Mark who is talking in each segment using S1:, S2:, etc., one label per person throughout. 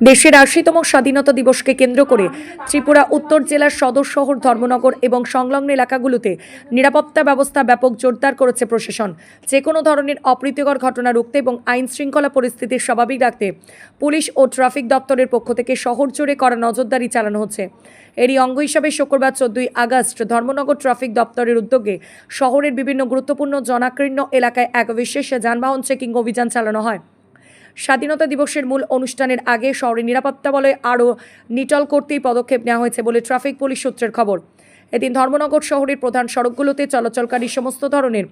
S1: দেশের ৮০তম স্বাধীনতা দিবসকে কেন্দ্র করে ত্রিপুরা উত্তর জেলার সদর শহর ধর্মনগর এবং সংলগ্ন এলাকাগুলোতে নিরাপত্তা ব্যবস্থা ব্যাপক জোরদার করেছে প্রশাসন। যে কোনো ধরনের অপ্রীতিকর ঘটনা রুখতে এবং আইন শৃঙ্খলা পরিস্থিতি স্বাভাবিক রাখতে পুলিশ ও ট্রাফিক দপ্তরের পক্ষ থেকে শহর জুড়ে কড়া নজরদারি চালানো হচ্ছে। এরই অঙ্গ হিসাবে শুক্রবার 14 আগস্ট ধর্মনগর ট্রাফিক দপ্তরের উদ্যোগে শহরের বিভিন্ন গুরুত্বপূর্ণ জনাকীর্ণ এলাকায় এক বিশেষ যানবাহন চেকিং অভিযান চালানো হয়। স্বাধীনতা দিবসের মূল অনুষ্ঠানের আগে শহরের নিরাপত্তা বলে আরও নিটল করতেই পদক্ষেপ নেওয়া হয়েছে বলে ট্রাফিক পুলিশ সূত্রের খবর। এদিন ধর্মনগর শহরের প্রধান সড়কগুলোতে চলাচলকারী সমস্ত ধরনের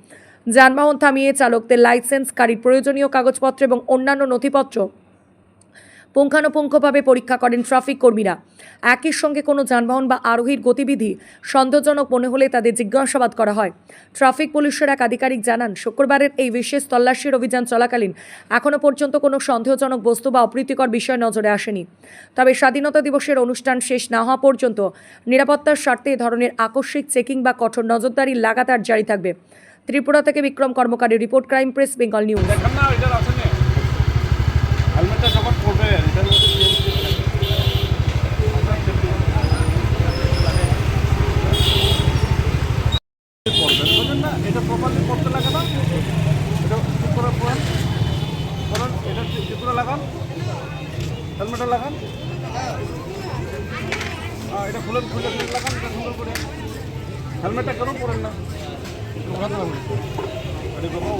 S1: যানবাহন থামিয়ে চালকদের লাইসেন্স, গাড়ির প্রয়োজনীয় কাগজপত্র এবং অন্যান্য নথিপত্র পুঙ্খানুপুঙ্খভাবে পরীক্ষা করেন ট্রাফিক কর্মীরা। একই সঙ্গে কোনো যানবাহন বা আরোহীর গতিবিধি সন্দেহজনক মনে হলে তাদের জিজ্ঞাসাবাদ করা হয়। ট্রাফিক পুলিশের এক আধিকারিক জানান, শুক্রবারের এই বিশেষ তল্লাশির অভিযান চলাকালীন এখনও পর্যন্ত কোনো সন্দেহজনক বস্তু বা অপ্রীতিকর বিষয় নজরে আসেনি। তবে স্বাধীনতা দিবসের অনুষ্ঠান শেষ না হওয়া পর্যন্ত নিরাপত্তার স্বার্থে এ ধরনের আকস্মিক চেকিং বা কঠোর নজরদারি লাগাতার জারি থাকবে। ত্রিপুরা থেকে বিক্রম কর্মকারের report, crime press Bengal news.
S2: হেলমেটটা যখন পরবে এটার মধ্যে পড়বেন, বুঝলেন না? এটা প্রপারলি পড়তে লাগে না, এটা ঠিক করার পর কারণ এটা ঠিক করে লাগান, হেলমেটটা লাগান, এটা খুলে লাগান, এটা সুন্দর করে। হেলমেটটা কেন পড়েন না? ওড়াতে হবে,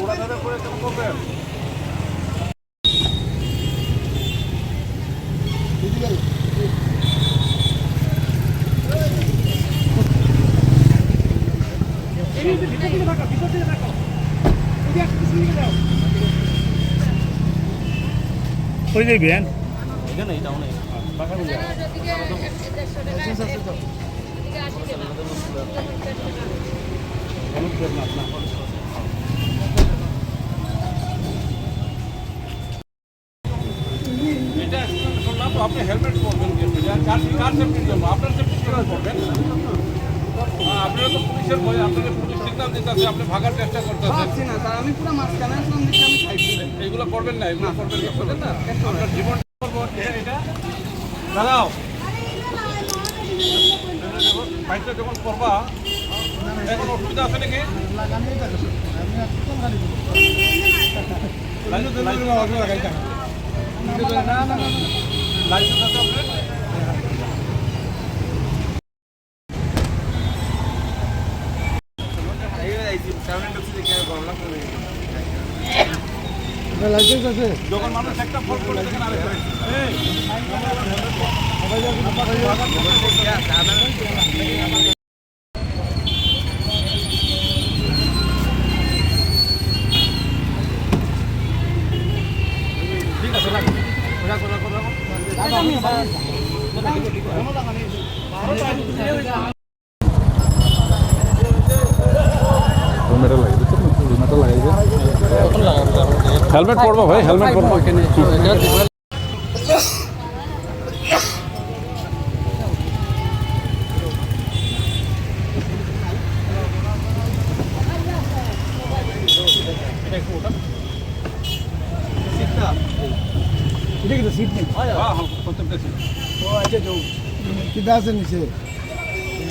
S2: ওড়াতে করে কেন করবেন?
S3: কই যাইবেন?
S2: এখানে এই টাউনে এটা শুনলাম তো আপনি হেলমেট পরবেন, কার সেফটির জন্য? আপনার সেফটির জন্য পরবেন। আপনারা তো পুলিশের ভয়, আপনাদের পুলিশ সিগন্যাল দিতেছে, আপনি ভাগার চেষ্টা করতেছেন।
S4: আমি পুরো মাঝখানে আসলাম, দেখি আমি সাইড দিলেন।
S2: এইগুলো করবেন না, এগুলো করবেন না, বুঝলেন না? আপনার জীবন করবো এটা দাঁড়াও, বাইকটা যখন করবা এখন অসুবিধা আছে নাকি? লাইসেন্স আছে আপনার?
S4: লাইসেন্স আছে?
S2: যখন মানুষ একটা ফোন করে দেখেন আরেকটা ঠিক আছে, হেলমেট পরবো ভাই, হেলমেট পরবো।
S4: এটা কিন্তু সিট নেই।
S2: প্রত্যেকটা ছিল
S4: ও আচ্ছা, যাও কিটা আছে নিচে?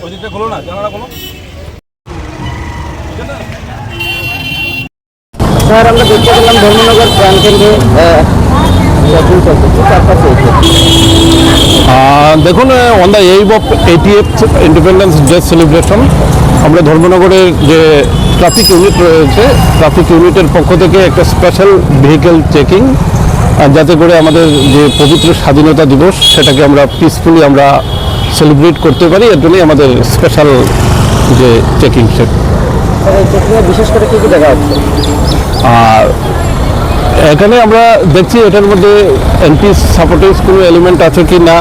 S2: ওই দিকটা খোলো না, জানালা খোলো।
S5: স্যার, আমরা দেখতে পেলাম ধর্মনগর প্রাণকেন্দ্রে
S6: দেখুন, on the eve of 80th independence day celebration আমরা ধর্মনগরের যে ট্রাফিক ইউনিট রয়েছে, ট্রাফিক ইউনিটের পক্ষ থেকে একটা স্পেশাল ভেহিকেল চেকিং, যাতে করে আমাদের যে পবিত্র স্বাধীনতা দিবস সেটাকে আমরা পিসফুলি আমরা সেলিব্রেট করতে পারি। এর জন্যই আমাদের স্পেশাল যে চেকিং
S5: বিশেষ করে কী কী দেখা যাচ্ছে?
S6: আর এখানে আমরা দেখছি এটার মধ্যে এন্টি সাপোর্টিভ কোনো এলিমেন্ট আছে কি না,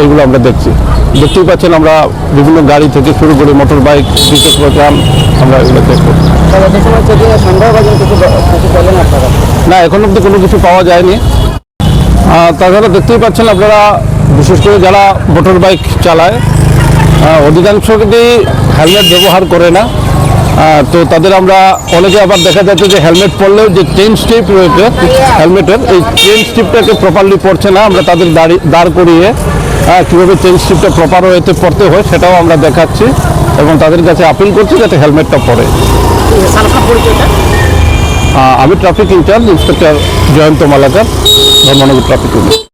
S6: এইগুলো আমরা দেখতেই পাচ্ছেন। আমরা বিভিন্ন গাড়ি থেকে শুরু করে মোটর বাইক, দ্বিচক্র প্রোগ্রাম আমরা এগুলো চেক করছি। না, এখন অব্দি কোনো কিছু পাওয়া যায়নি। তাছাড়া দেখতেই পাচ্ছেন আপনারা, বিশেষ করে যারা মোটর বাইক চালায় অধিকাংশ কিন্তু হেলমেট ব্যবহার করে না। তো তাদের আমরা অনেকে আবার দেখা যাচ্ছে যে হেলমেট পরলেও যে চেইন স্ট্রিপ রয়েছে হেলমেটের এই চেইন স্ট্রিপটাকে প্রপারলি পড়ছে না, আমরা তাদের দাঁড় করিয়ে কীভাবে চেইন স্ট্রিপটা প্রপার ওয়েতে পড়তে হয় সেটাও আমরা দেখাচ্ছি এবং তাদের কাছে আপিল করছি যাতে হেলমেটটা পরে। আমি traffic in charge inspector Jayanta Malakar, Dharmanagar traffic unit.